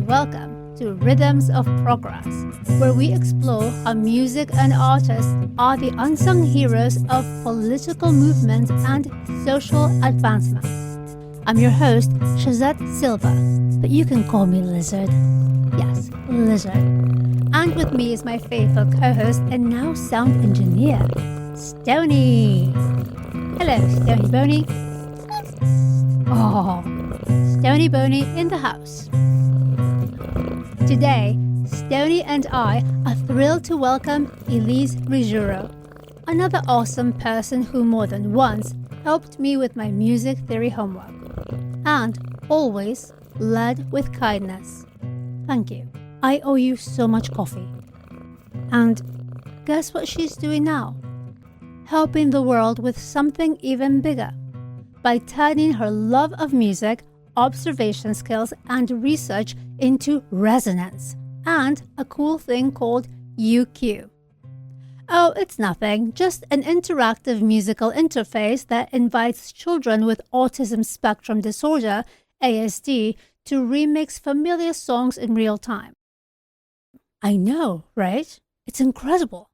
and welcome to Rhythms of Progress, where we explore how music and artists are the unsung heroes of political movements and social advancement. I'm your host, Shazette Silva, but you can call me Lizard. Yes, Lizard. And with me is my faithful co-host and now sound engineer, Stony. Hello, Stony Boney. Oh, Stony Boney in the house. Today, Stony and I are thrilled to welcome Elise Ruggiero, another awesome person who more than once helped me with my music theory homework, and always led with kindness. Thank you. I owe you so much coffee. And guess what she's doing now? Helping the world with something even bigger by turning her love of music, observation skills, and research into resonance and a cool thing called uCue. Oh, it's nothing, just an interactive musical interface that invites children with autism spectrum disorder, ASD, to remix familiar songs in real time. I know, right? It's incredible.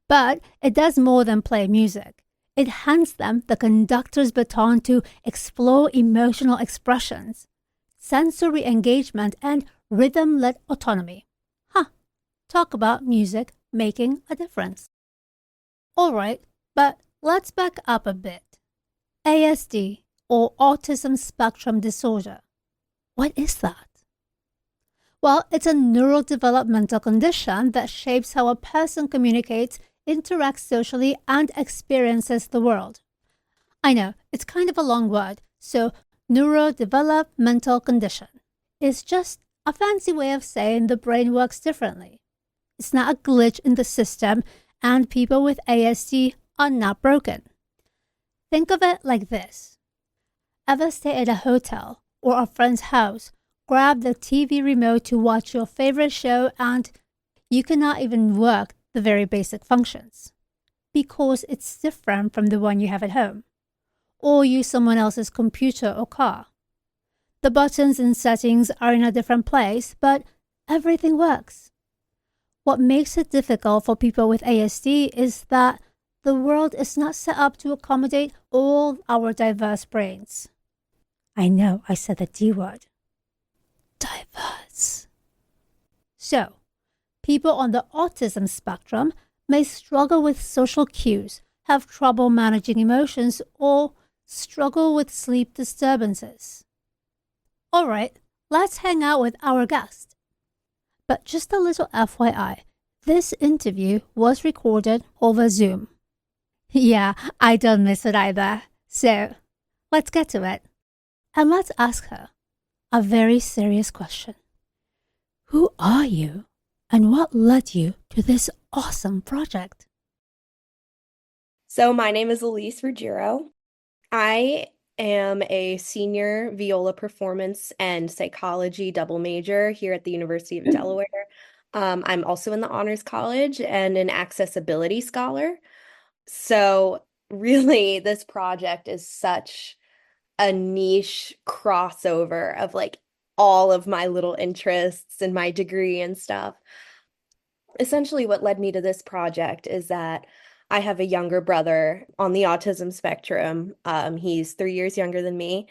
But it does more than play music. It hands them the conductor's baton to explore emotional expressions, sensory engagement, and rhythm-led autonomy. Talk about music making a difference. Alright, but let's back up a bit. ASD, or Autism Spectrum Disorder. What is that? Well, it's a neurodevelopmental condition that shapes how a person communicates, interacts socially, and experiences the world. I know, it's kind of a long word, so neurodevelopmental condition is just a fancy way of saying the brain works differently. It's not a glitch in the system, and people with ASD are not broken. Think of it like this. Ever stay at a hotel or a friend's house, grab the TV remote to watch your favorite show, and you cannot even work the very basic functions because it's different from the one you have at home, or use someone else's computer or car. The buttons and settings are in a different place, but everything works. What makes it difficult for people with ASD is that the world is not set up to accommodate all our diverse brains. I know I said the D word. Diverse. So, people on the autism spectrum may struggle with social cues, have trouble managing emotions, or struggle with sleep disturbances. All right, let's hang out with our guest. But just a little FYI, this interview was recorded over Zoom. Yeah, I don't miss it either. So, let's get to it. And let's ask her a very serious question. Who are you? And what led you to this awesome project? So my name is Elise Ruggiero. I am a senior viola performance and psychology double major here at the University of Delaware. I'm also in the Honors College and an accessibility scholar. So really, this project is such a niche crossover of like all of my little interests and my degree and stuff. Essentially, what led me to this project is that I have a younger brother on the autism spectrum. He's 3 years younger than me.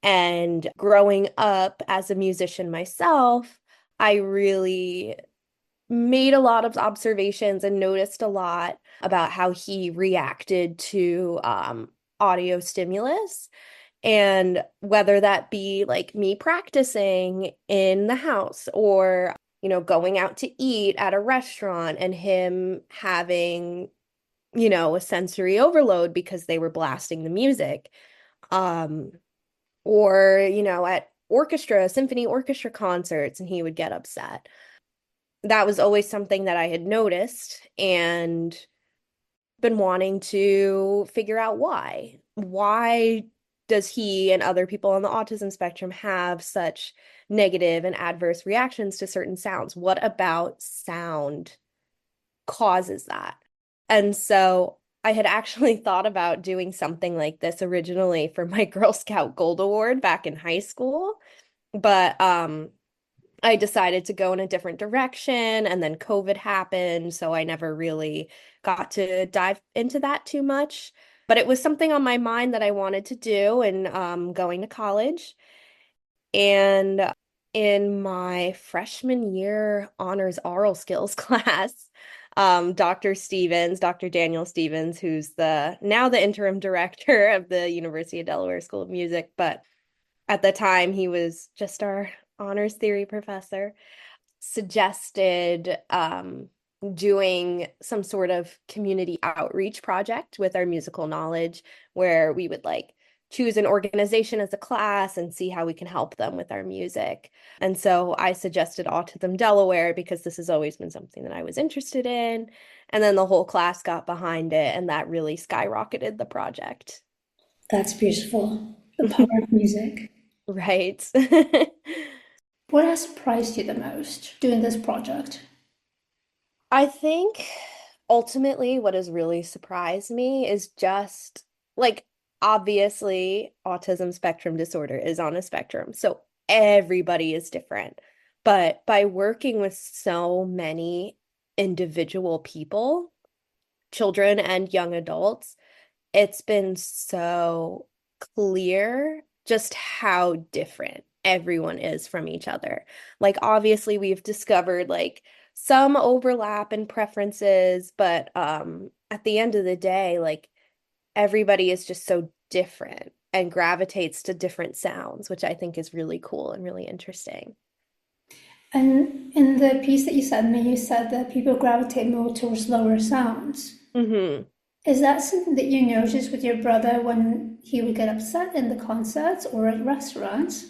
And growing up as a musician myself, I really made a lot of observations and noticed a lot about how he reacted to audio stimulus. And whether that be like me practicing in the house or going out to eat at a restaurant and him having, a sensory overload because they were blasting the music. Or, at symphony orchestra concerts, and he would get upset. That was always something that I had noticed and been wanting to figure out why. Why does he and other people on the autism spectrum have such negative and adverse reactions to certain sounds? What about sound causes that? And so I had actually thought about doing something like this originally for my Girl Scout Gold Award back in high school. But I decided to go in a different direction, and then COVID happened, so I never really got to dive into that too much. But it was something on my mind that I wanted to do, and going to college. And in my freshman year honors oral skills class, Dr. Daniel Stevens, who's the now the interim director of the University of Delaware School of Music, but at the time he was just our honors theory professor, suggested doing some sort of community outreach project with our musical knowledge where we would like choose an organization as a class and see how we can help them with our music. And so I suggested Autism Delaware because this has always been something that I was interested in. And then the whole class got behind it, and that really skyrocketed the project. That's beautiful. The power of music. Right. What has surprised you the most doing this project? I think ultimately what has really surprised me is just like, obviously autism spectrum disorder is on a spectrum, so everybody is different. But by working with so many individual people, children and young adults, it's been so clear just how different everyone is from each other. Like, obviously, we've discovered like some overlap in preferences, but at the end of the day, like everybody is just so different and gravitates to different sounds, which I think is really cool and really interesting. And in the piece that you sent me, you said that people gravitate more towards lower sounds. Hmm. Is that something that you noticed with your brother when he would get upset in the concerts or at restaurants?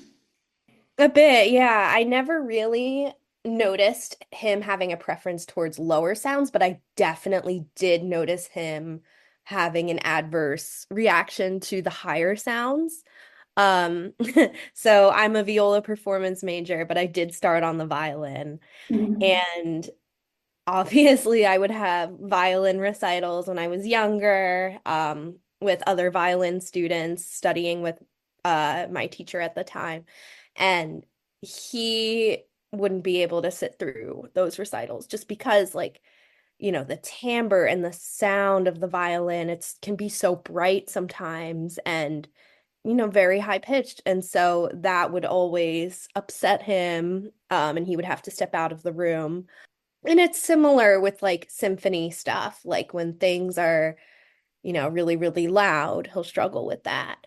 A bit, yeah. I never really noticed him having a preference towards lower sounds, but I definitely did notice him having an adverse reaction to the higher sounds. Um, so I'm a viola performance major, but I did start on the violin. Mm. And obviously, I would have violin recitals when I was younger, with other violin students studying with my teacher at the time. And he wouldn't be able to sit through those recitals just because, like, the timbre and the sound of the violin, it can be so bright sometimes and, very high pitched. And so that would always upset him, and he would have to step out of the room. And it's similar with like symphony stuff. Like when things are, really, really loud, he'll struggle with that.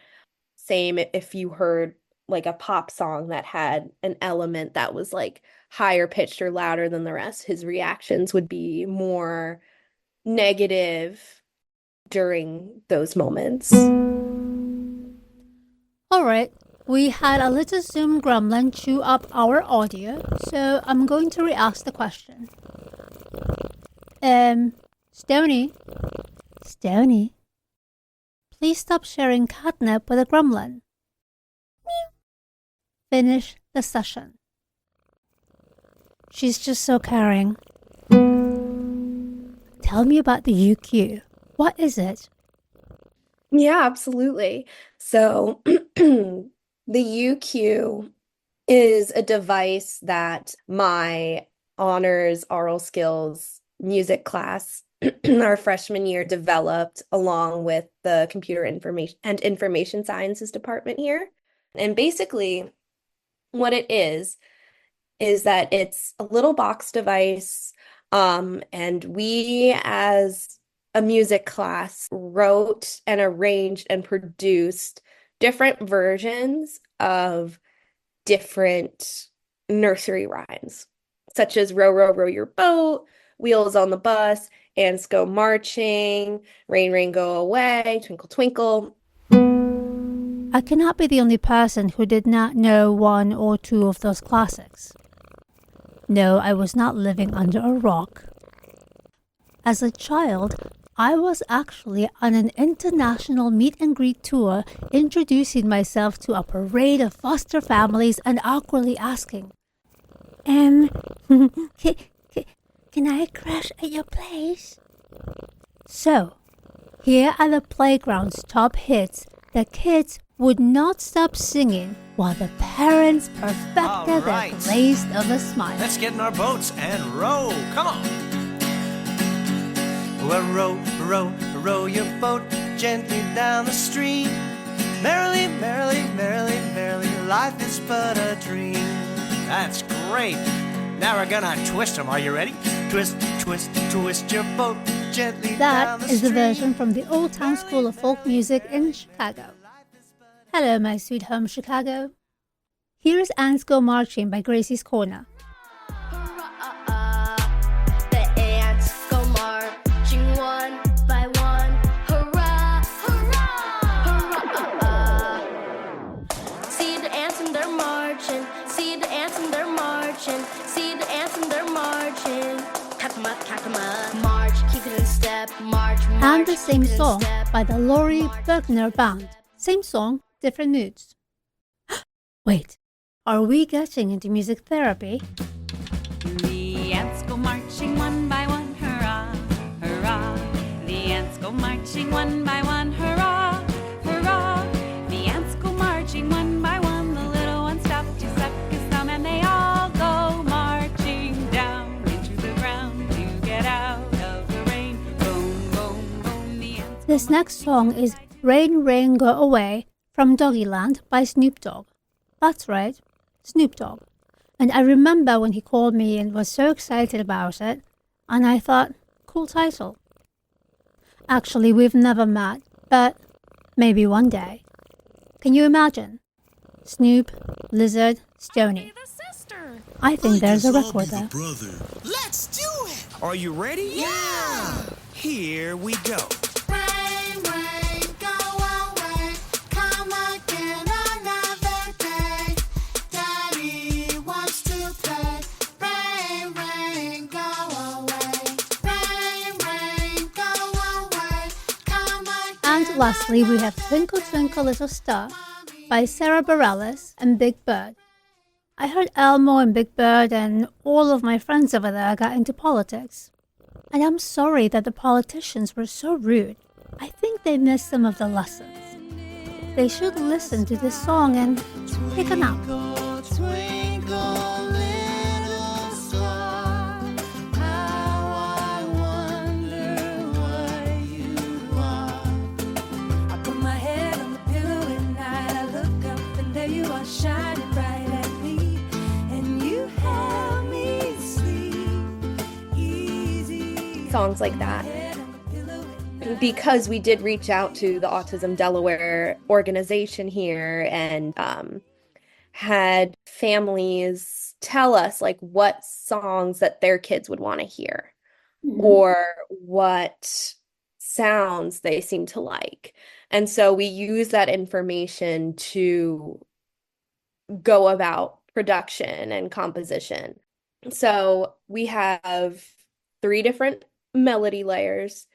Same if you heard like a pop song that had an element that was like higher pitched or louder than the rest, his reactions would be more negative during those moments. All right, we had a little Zoom gremlin chew up our audio, so I'm going to re-ask the question. Stony, Stony, please stop sharing catnip with a gremlin. Finish the session. She's just so caring. Tell me about the uCue. What is it? Yeah, absolutely. So the uCue is a device that my honors oral skills music class our freshman year developed along with the computer information sciences department here. And basically what it is that it's a little box device, and we as a music class wrote and arranged and produced different versions of different nursery rhymes, such as Row, Row, Row Your Boat, Wheels on the Bus, Ants Go Marching, Rain, Rain, Go Away, Twinkle, Twinkle. I cannot be the only person who did not know one or two of those classics. No, I was not living under a rock. As a child, I was actually on an international meet and greet tour, introducing myself to a parade of foster families and awkwardly asking, can I crash at your place? So, here are the playground's top hits that kids would not stop singing while the parents perfected their right. glaze of a smile. Let's get in our boats and row. Come on. Well, row, row, row your boat gently down the stream. Merrily, merrily, merrily, merrily, life is but a dream. That's great. Now we're gonna twist them. Are you ready? Twist, twist, twist your boat gently down the That is the stream. version from the Old Town School of Folk Music in Chicago. Hello, my sweet home, Chicago. Here is Ants Go Marching by Gracie's Corner. The ants go marching one by one. Hurrah, hurrah, hurrah. See the ants and they're marching. See the ants and they're marching. See the ants and they're marching. Pack 'em up, march, keep it in step, march, march. And the same keep it in song step. by the Laurie Berkner Band. Same song, different moods. Wait, are we getting into music therapy? The ants go marching one by one, hurrah, hurrah. The ants go marching one by one, hurrah, hurrah. The ants go marching one by one. The little one stopped to suck his thumb, and they all go marching down into the ground to get out of the rain. Boom, boom, boom. The ants. This next song is Rain, Rain, Go Away from Doggyland by Snoop Dogg. That's right, Snoop Dogg. And I remember when he called me and was so excited about it, and I thought, cool title. Actually, we've never met, but maybe one day. Can you imagine? Snoop, Lizard, Stoney. The sister. I think there's a Guess I'll be record the there. brother. Let's do it! Are you ready? Yeah! Here we go. Rain, rain, go away. Come again another day. Daddy wants to play. Rain, rain, go away. Rain, rain, go away. Come again. And lastly, we have Twinkle, Twinkle, Little Star by Sarah Bareilles and Big Bird. I heard Elmo and Big Bird and all of my friends over there got into politics. And I'm sorry that the politicians were so rude. I think they missed some of the lessons. They should listen to this song and take a nap. Twinkle, little star, how I wonder where you are. I put my head on the pillow at night. I look up and there you are shining bright at me. And you help me sleep easy. Songs like that. Because we did reach out to the Autism Delaware organization here and had families tell us like what songs that their kids would want to hear or what sounds they seem to like. And so we use that information to go about production and composition. So we have 3 different melody layers,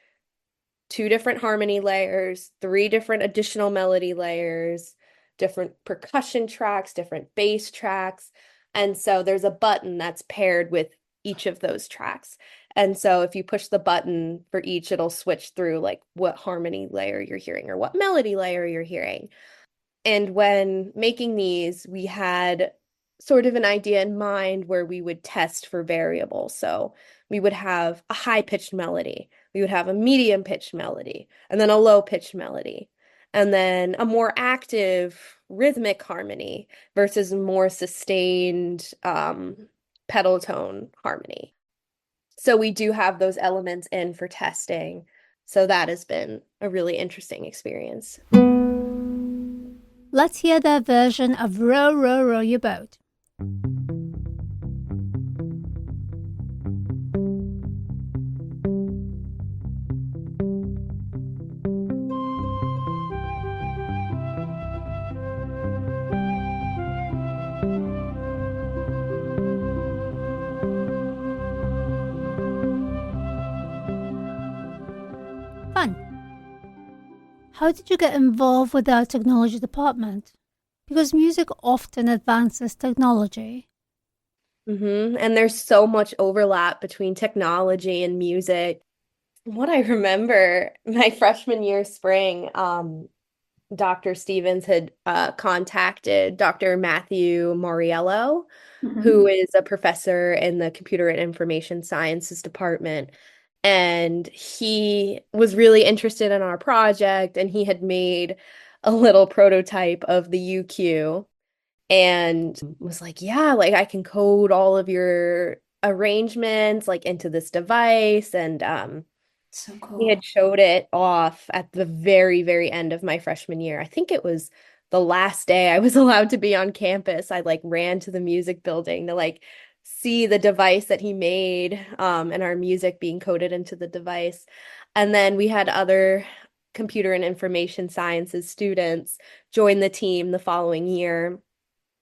2 different harmony layers, 3 different additional melody layers, different percussion tracks, different bass tracks. And so there's a button that's paired with each of those tracks. And so if you push the button for each, it'll switch through like what harmony layer you're hearing or what melody layer you're hearing. And when making these, we had sort of an idea in mind where we would test for variables. So we would have a high-pitched melody, we would have a medium-pitched melody, and then a low-pitched melody, and then a more active rhythmic harmony versus a more sustained pedal tone harmony. So we do have those elements in for testing. So that has been a really interesting experience. Let's hear their version of Row, Row, Row Your Boat. Fun. How did you get involved with our technology department? Because music often advances technology. And there's so much overlap between technology and music. What I remember my freshman year spring, Dr. Stevens had contacted Dr. Matthew Moriello, who Mhm. is a professor in the Computer and Information Sciences department. And he was really interested in our project, and he had made a little prototype of the uCue and was like, yeah, like I can code all of your arrangements like into this device. And So he cool. had showed it off at the very, very end of my freshman year. I think it was the last day I was allowed to be on campus. I like ran to the music building to like see the device that he made, and our music being coded into the device. And then we had other computer and information sciences students join the team the following year.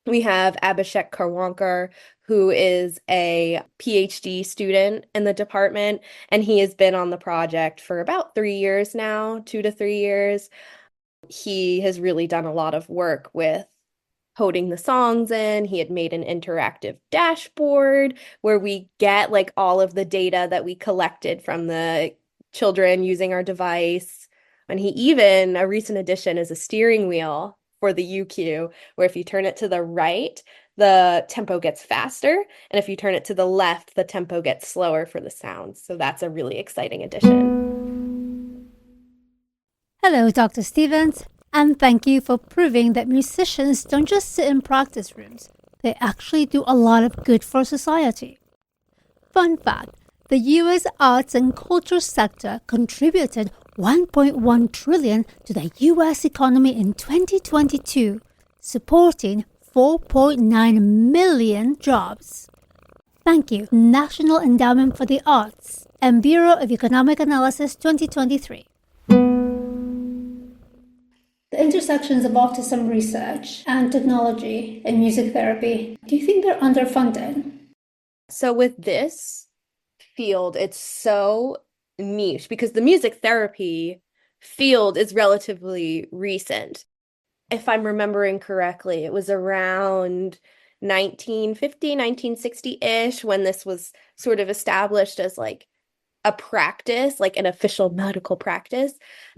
We have Abhishek Karwankar, who is a PhD student in the department, and he has been on the project for about 3 years now, 2 to 3 years. He has really done a lot of work with coding the songs in. He had made an interactive dashboard where we get like all of the data that we collected from the children using our device. And he even, a recent addition is a steering wheel for the uCue, where if you turn it to the right, the tempo gets faster. And if you turn it to the left, the tempo gets slower for the sounds. So that's a really exciting addition. Hello, Dr. Stevens, and thank you for proving that musicians don't just sit in practice rooms, they actually do a lot of good for society. Fun fact, the US arts and culture sector contributed 1.1 trillion to the US economy in 2022, supporting 4.9 million jobs. Thank you, National Endowment for the Arts and Bureau of Economic Analysis 2023. The intersections of autism research and technology and music therapy, do you think they're underfunded? So with this field, it's so niche because the music therapy field is relatively recent. If I'm remembering correctly, it was around 1950, 1960-ish when this was sort of established as like a practice, like an official medical practice.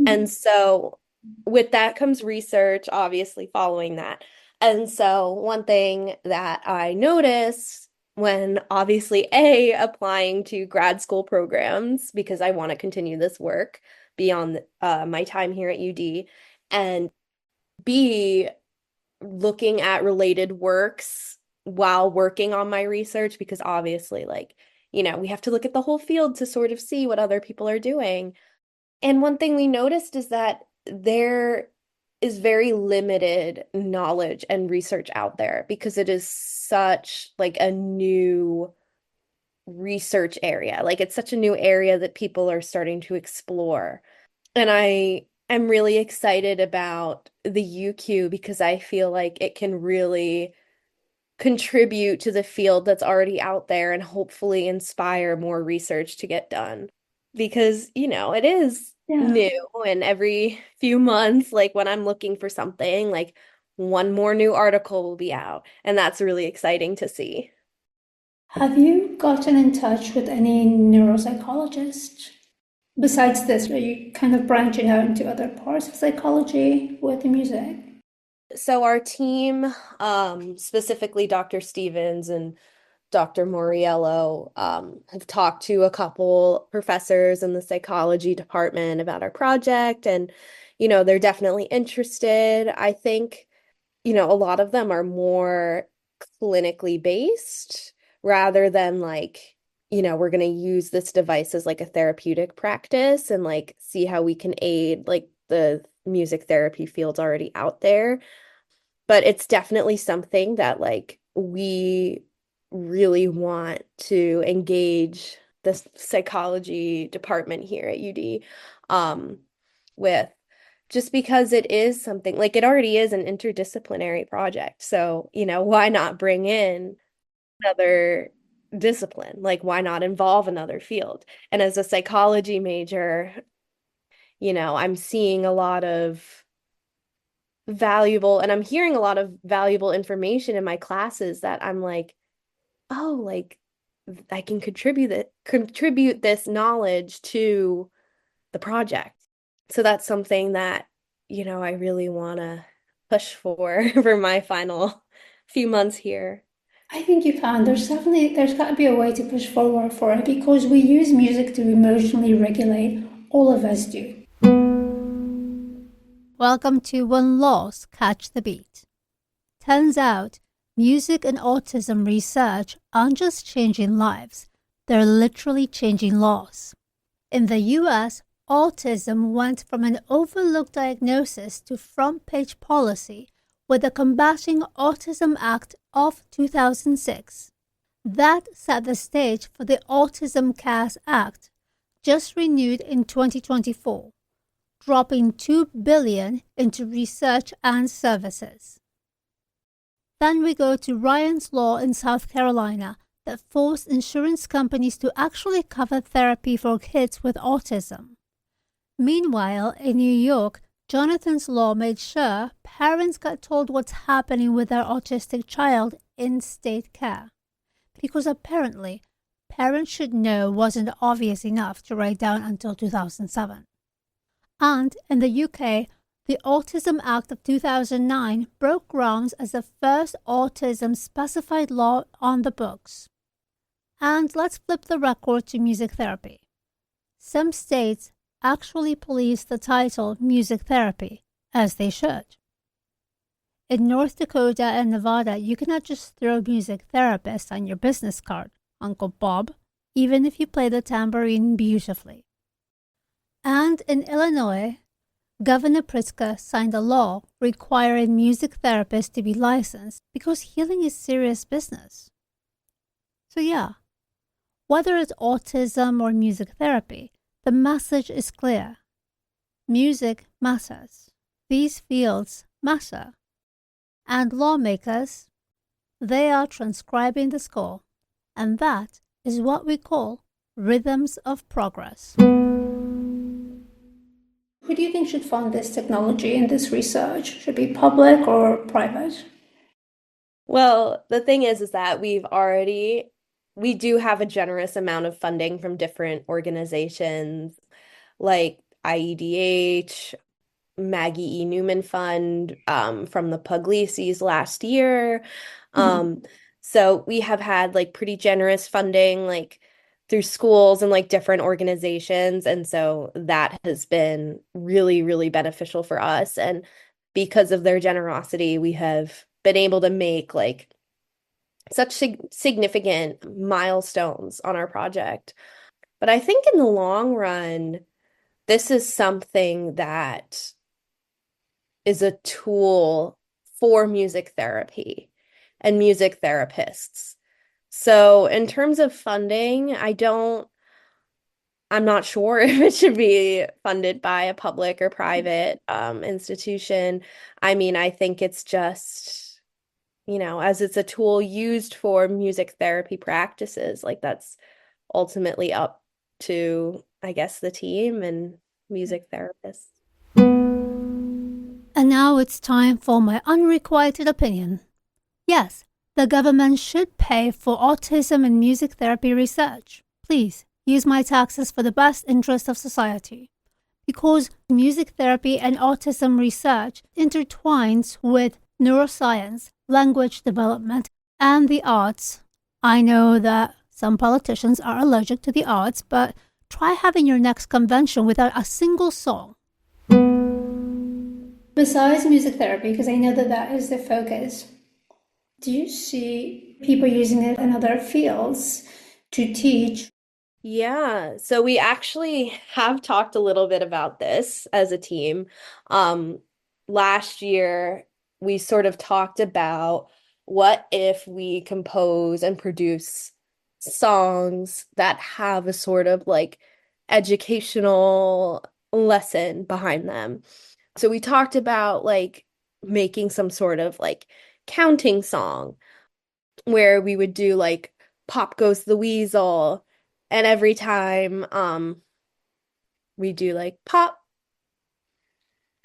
And so with that comes research, obviously following that. And so one thing that I noticed when obviously applying to grad school programs because I want to continue this work beyond my time here at UD, and B, looking at related works while working on my research because obviously like we have to look at the whole field to sort of see what other people are doing. And one thing we noticed is that there is very limited knowledge and research out there because it is such like a new research area. Like it's such a new area that people are starting to explore. And I am really excited about the uCue because I feel like it can really contribute to the field that's already out there and hopefully inspire more research to get done. Because, it is new, and every few months, like when I'm looking for something, like one more new article will be out, and that's really exciting to see. Have you gotten in touch with any neuropsychologists? Besides this, are you kind of branching out into other parts of psychology with the music? So our team, specifically Dr. Stevens and Dr. Moriello, have talked to a couple professors in the psychology department about our project, and they're definitely interested. I think a lot of them are more clinically based rather than like we're going to use this device as like a therapeutic practice and like see how we can aid like the music therapy fields already out there. But it's definitely something that like we really want to engage the psychology department here at UD, with, just because it is something like it already is an interdisciplinary project. So, why not bring in another discipline? Like, why not involve another field? And as a psychology major, I'm seeing a lot of valuable and I'm hearing a lot of valuable information in my classes that I'm like, oh, like I can contribute this knowledge to the project. So that's something that I really want to push for for my final few months here. I think you can. There's got to be a way to push forward for it because we use music to emotionally regulate. All of us do. Welcome to When Laws Catch the Beat. Turns out, music and autism research aren't just changing lives, they're literally changing laws. In the US, autism went from an overlooked diagnosis to front-page policy with the Combating Autism Act of 2006. That set the stage for the Autism Cares Act, just renewed in 2024, dropping $2 billion into research and services. Then we go to Ryan's Law in South Carolina that forced insurance companies to actually cover therapy for kids with autism. Meanwhile, in New York, Jonathan's Law made sure parents got told what's happening with their autistic child in state care. Because apparently, parents should know wasn't obvious enough to write down until 2007. And in the UK, the Autism Act of 2009 broke ground as the first autism-specified law on the books. And let's flip the record to music therapy. Some states actually police the title music therapy, as they should. In North Dakota and Nevada, you cannot just throw music therapist on your business card, Uncle Bob, even if you play the tambourine beautifully. And in Illinois, Governor Pritzker signed a law requiring music therapists to be licensed because healing is serious business. So yeah, whether it's autism or music therapy, the message is clear. Music matters. These fields matter. And lawmakers, they are transcribing the score. And that is what we call rhythms of progress. Who do you think should fund this technology and this research? Should it be public or private? Well, the thing is that we do have a generous amount of funding from different organizations like IEDH, Maggie E. Newman Fund, from the Puglisi's last year. So we have had like pretty generous funding, like through schools and like different organizations. And so that has been really, really beneficial for us. And because of their generosity, we have been able to make like such significant milestones on our project. But I think in the long run, this is something that is a tool for music therapy and music therapists. So in terms of funding, I'm not sure if it should be funded by a public or private institution. I mean, I think it's just, as it's a tool used for music therapy practices, like that's ultimately up to, I guess, the team and music therapists. And now it's time for my unrequited opinion. Yes, the government should pay for autism and music therapy research. Please use my taxes for the best interest of society. Because music therapy and autism research intertwines with neuroscience, language development, and the arts. I know that some politicians are allergic to the arts, but try having your next convention without a single song. Besides music therapy, because I know that is the focus, do you see people using it in other fields to teach? Yeah, so we actually have talked a little bit about this as a team. Last year, we sort of talked about what if we compose and produce songs that have a sort of like educational lesson behind them. So we talked about like making some sort of like counting song where we would do like Pop Goes the Weasel, and every time we do like Pop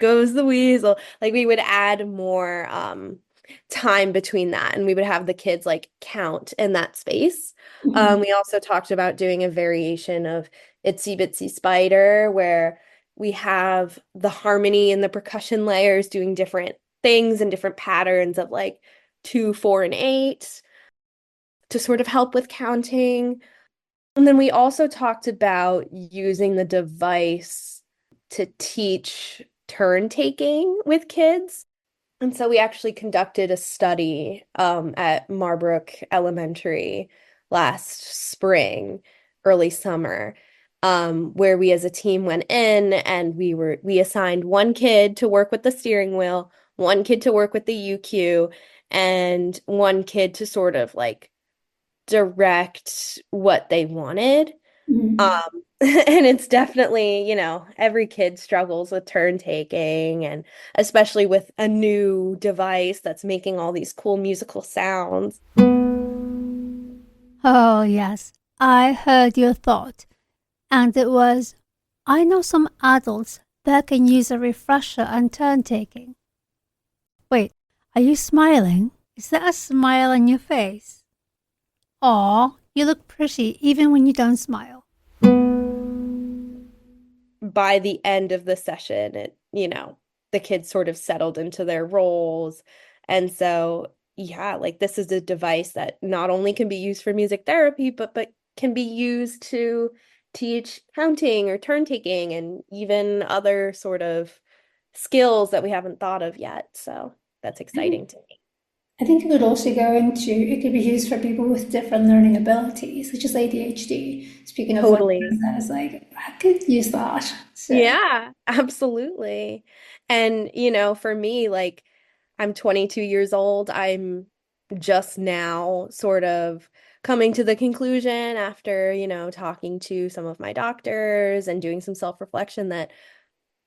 Goes the Weasel, like we would add more time between that, and we would have the kids like count in that space. We also talked about doing a variation of Itsy Bitsy Spider where we have the harmony and the percussion layers doing different things and different patterns of like 2, 4, and 8 to sort of help with counting. And then we also talked about using the device to teach turn taking with kids. And so we actually conducted a study at Marbrook Elementary last spring, early summer, where we as a team went in and we assigned one kid to work with the steering wheel, one kid to work with the uCue, and one kid to sort of like direct what they wanted. And it's definitely, every kid struggles with turn taking, and especially with a new device that's making all these cool musical sounds. Oh, yes, I heard your thought. And it was, I know some adults that can use a refresher and turn taking. Wait, are you smiling? Is that a smile on your face? Aw, you look pretty even when you don't smile. By the end of the session, the kids sort of settled into their roles. And so, yeah, like this is a device that not only can be used for music therapy, but can be used to teach counting or turn taking and even other sort of skills that we haven't thought of yet. So that's exciting to me. I think it could be used for people with different learning abilities, such as ADHD. Speaking of Totally. that, it's like, I could use that. So. Yeah, absolutely. And, for me, like, I'm 22 years old. I'm just now sort of coming to the conclusion after, talking to some of my doctors and doing some self-reflection that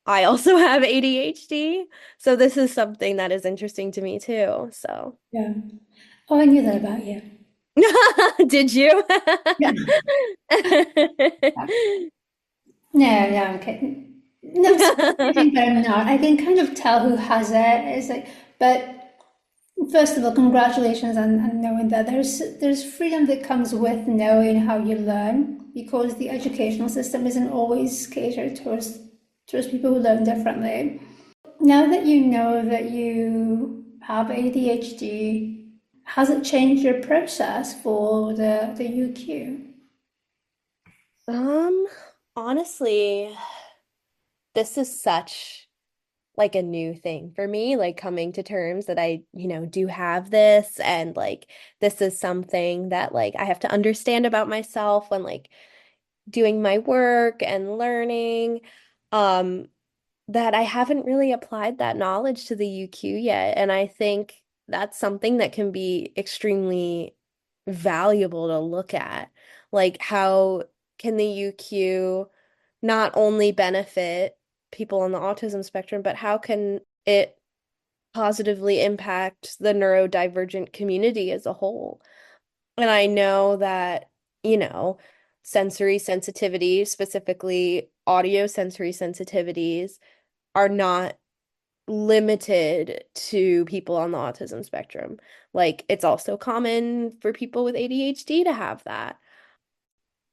I also have ADHD. So this is something that is interesting to me too. So. Yeah. Oh, I knew that about you. Did you? Yeah. No, I'm kidding. No, I think that I'm not. I can kind of tell who has it. It's like, but first of all, congratulations on knowing that there's freedom that comes with knowing how you learn, because the educational system isn't always catered towards people who learn differently. Now that you know that you have ADHD, has it changed your process for the uCue? Honestly, this is such like a new thing for me, like coming to terms that I, do have this, and like this is something that like I have to understand about myself when like doing my work and learning, that I haven't really applied that knowledge to the uCue yet. And I think that's something that can be extremely valuable to look at. Like, how can the uCue not only benefit people on the autism spectrum, but how can it positively impact the neurodivergent community as a whole? And I know that, sensory sensitivities, specifically audio sensory sensitivities, are not limited to people on the autism spectrum. Like, it's also common for people with ADHD to have that,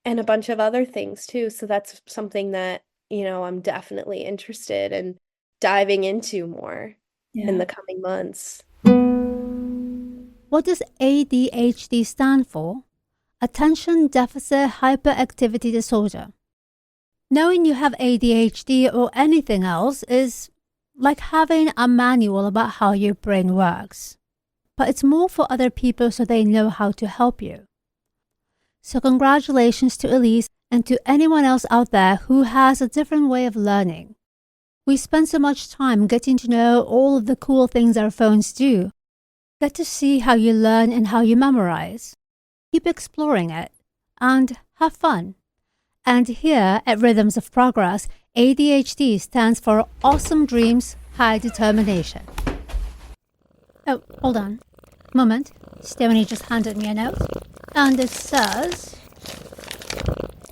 and a bunch of other things too. So that's something that, I'm definitely interested in diving into more in the coming months. What does ADHD stand for? Attention Deficit Hyperactivity Disorder. Knowing you have ADHD or anything else is like having a manual about how your brain works. But it's more for other people so they know how to help you. So congratulations to Elise and to anyone else out there who has a different way of learning. We spend so much time getting to know all of the cool things our phones do. Get to see how you learn and how you memorize. Keep exploring it and have fun. And here at Rhythms of Progress, ADHD stands for Awesome Dreams, High Determination. Oh, hold on. Moment. Stephanie just handed me a note. And it says,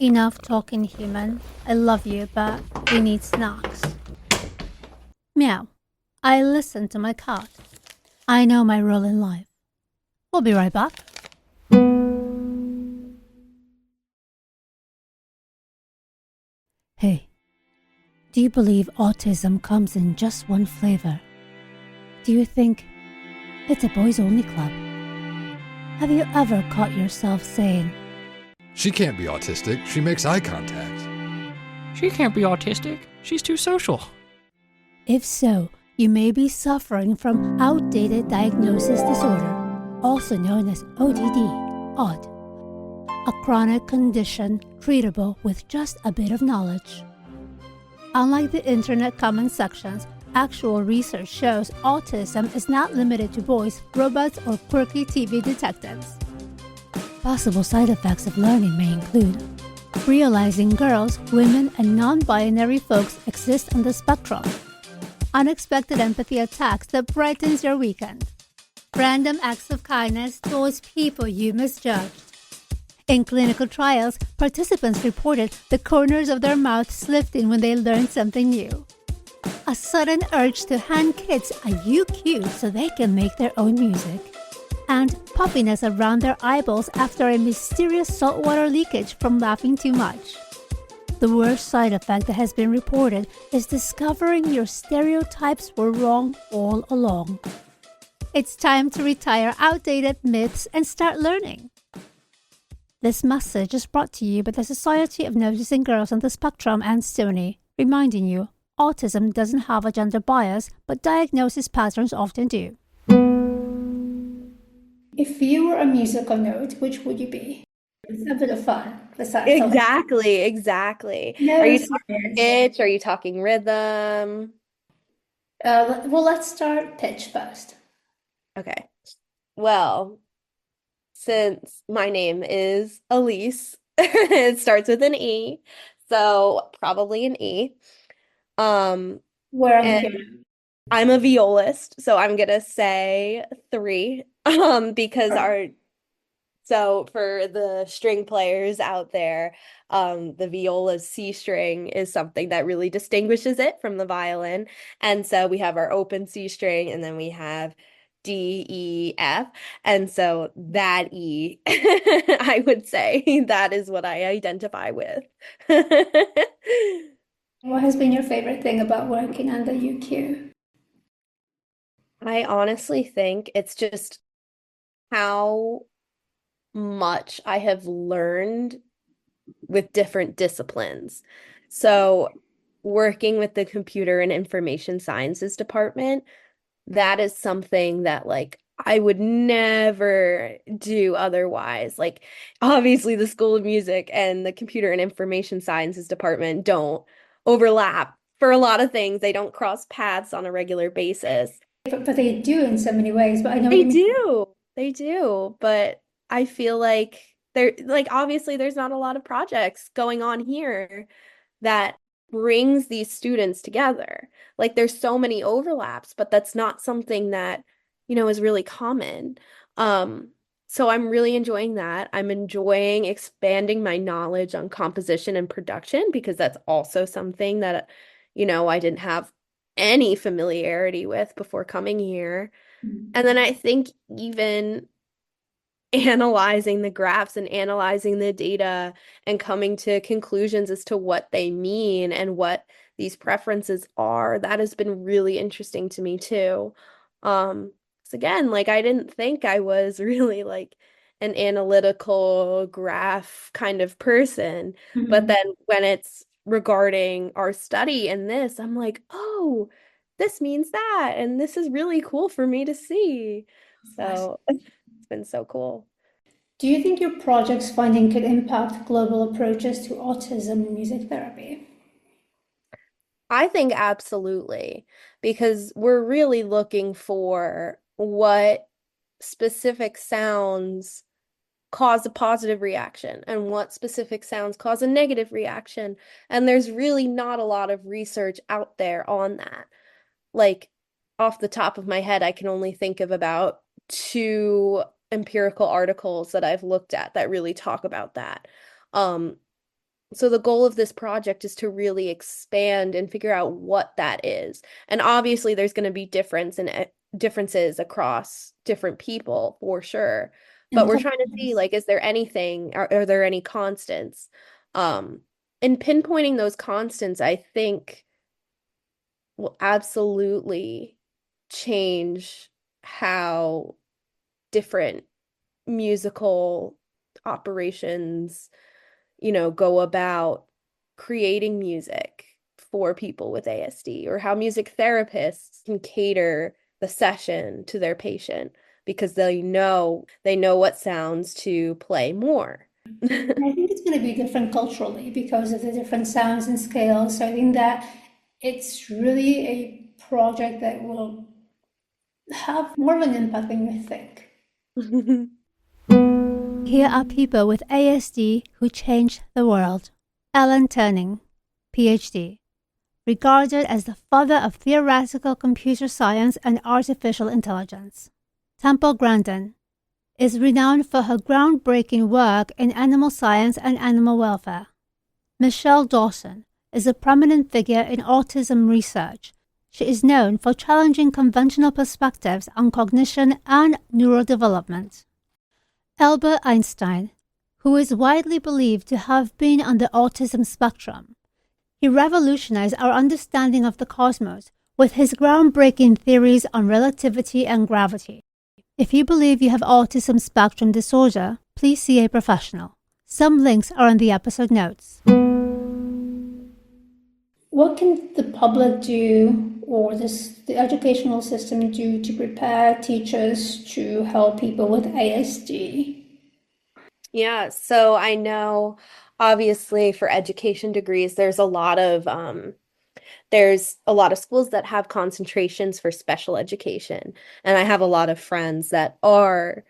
enough talking, human. I love you, but we need snacks. Meow. I listen to my cat. I know my role in life. We'll be right back. Hey, Do you believe autism comes in just one flavor? Do you think it's a boys-only club? Have you ever caught yourself saying, She can't be autistic. She makes eye contact. She can't be autistic. She's too social. if so, you may be suffering from outdated diagnosis disorder, also known as ODD, ODD, a chronic condition treatable with just a bit of knowledge. Unlike the internet comment sections, actual research shows autism is not limited to boys, robots, or quirky TV detectives. Possible side effects of learning may include realizing girls, women, and non-binary folks exist on the spectrum, unexpected empathy attacks that brightens your weekend, random acts of kindness towards people you misjudged. In clinical trials, participants reported the corners of their mouths lifting when they learned something new, a sudden urge to hand kids a uCue so they can make their own music, and puffiness around their eyeballs after a mysterious saltwater leakage from laughing too much. The worst side effect that has been reported is discovering your stereotypes were wrong all along. It's time to retire outdated myths and start learning. This message is brought to you by the Society of Noticing Girls on the Spectrum and Stony, reminding you autism doesn't have a gender bias, but diagnosis patterns often do. If you were a musical note, which would you be? It's a bit of fun. Besides all that. Exactly. No, Are you serious. talking pitch? Are you talking rhythm? Well, let's start pitch first. Okay. Well, since my name is Elise, it starts with an E, so probably an E. Where I'm And here. I'm a violist, so I'm gonna say 3. Because so for the string players out there, the viola's C string is something that really distinguishes it from the violin. And so we have our open C string, and then we have D, E, F. And so that E, I would say that is what I identify with. What has been your favorite thing about working on the uCue? I honestly think it's just how much I have learned with different disciplines. So, working with the computer and information sciences department, that is something that like I would never do otherwise. Like, obviously, the School of Music and the computer and information sciences department don't overlap for a lot of things. They don't cross paths on a regular basis. But they do in so many ways. But I know what They you mean. do. They do. But I feel like there, like, obviously, there's not a lot of projects going on here that brings these students together. Like, there's so many overlaps, but that's not something that, is really common. So I'm really enjoying that. I'm enjoying expanding my knowledge on composition and production because that's also something that, I didn't have any familiarity with before coming here. And then I think even analyzing the graphs and analyzing the data and coming to conclusions as to what they mean and what these preferences are, that has been really interesting to me too. 'Cause again, like I didn't think I was really like an analytical graph kind of person, but then when it's regarding our study and this, I'm like, oh, this means that, and this is really cool for me to see. So it's been so cool. Do you think your project's finding could impact global approaches to autism in music therapy? I think absolutely, because we're really looking for what specific sounds cause a positive reaction and what specific sounds cause a negative reaction. And there's really not a lot of research out there on that. Like, off the top of my head, I can only think of about 2 empirical articles that I've looked at that really talk about that. So the goal of this project is to really expand and figure out what that is. And obviously there's going to be differences across different people for sure. But we're trying to see, like, is there anything, are there any constants? In pinpointing those constants, I think will absolutely change how different musical operations, go about creating music for people with ASD, or how music therapists can cater the session to their patient because they know what sounds to play more. I think it's going to be different culturally because of the different sounds and scales. So I think that it's really a project that will have more of an impact than you think. Here are people with ASD who changed the world. Alan Turing, PhD, regarded as the father of theoretical computer science and artificial intelligence. Temple Grandin is renowned for her groundbreaking work in animal science and animal welfare. Michelle Dawson is a prominent figure in autism research. She is known for challenging conventional perspectives on cognition and neurodevelopment. Albert Einstein, who is widely believed to have been on the autism spectrum. He revolutionized our understanding of the cosmos with his groundbreaking theories on relativity and gravity. If you believe you have autism spectrum disorder, please see a professional. Some links are in the episode notes. What can the public do, or the educational system do, to prepare teachers to help people with ASD? Yeah, so I know obviously for education degrees, there's a lot of schools that have concentrations for special education, and I have a lot of friends that are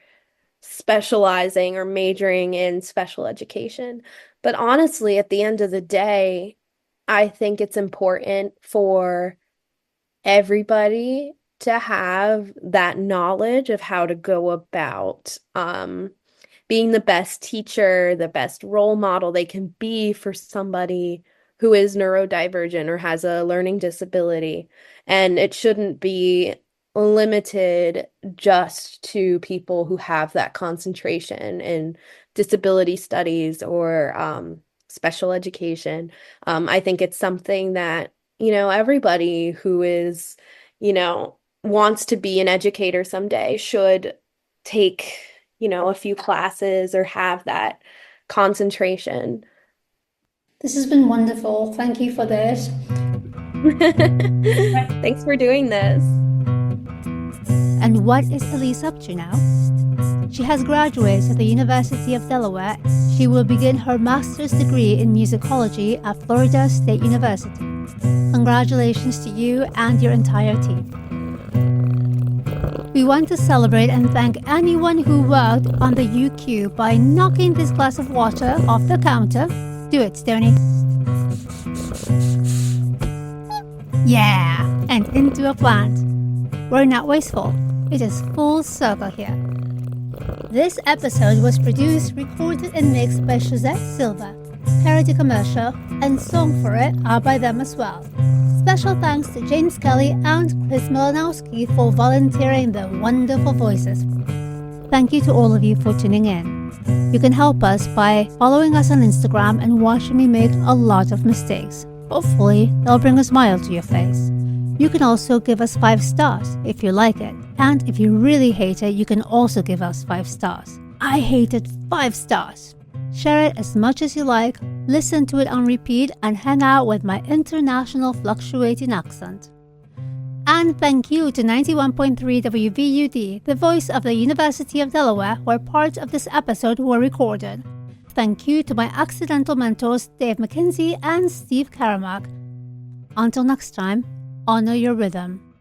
specializing or majoring in special education. But honestly, at the end of the day, I think it's important for everybody to have that knowledge of how to go about being the best teacher, the best role model they can be for somebody who is neurodivergent or has a learning disability. And it shouldn't be limited just to people who have that concentration in disability studies or special education. I think it's something that, everybody who is, wants to be an educator someday should take, a few classes or have that concentration. This has been wonderful. Thank you for this. Thanks for doing this. And what is Elise up to now? She has graduated at the University of Delaware. She will begin her master's degree in musicology at Florida State University. Congratulations to you and your entire team. We want to celebrate and thank anyone who worked on the uCue by knocking this glass of water off the counter. Do it, Stoney. Yeah, and into a plant. We're not wasteful. It is full circle here. This episode was produced, recorded, and mixed by Suzette Silva. Parody commercial and song for it are by them as well. Special thanks to James Kelly and Chris Malinowski for volunteering their wonderful voices. Thank you to all of you for tuning in. You can help us by following us on Instagram and watching me make a lot of mistakes. Hopefully, they'll bring a smile to your face. You can also give us 5 stars if you like it. And if you really hate it, you can also give us 5 stars. I hated 5 stars. Share it as much as you like, listen to it on repeat, and hang out with my international fluctuating accent. And thank you to 91.3 WVUD, the voice of the University of Delaware, where parts of this episode were recorded. Thank you to my accidental mentors Dave McKenzie and Steve Karamak. Until next time, honor your rhythm.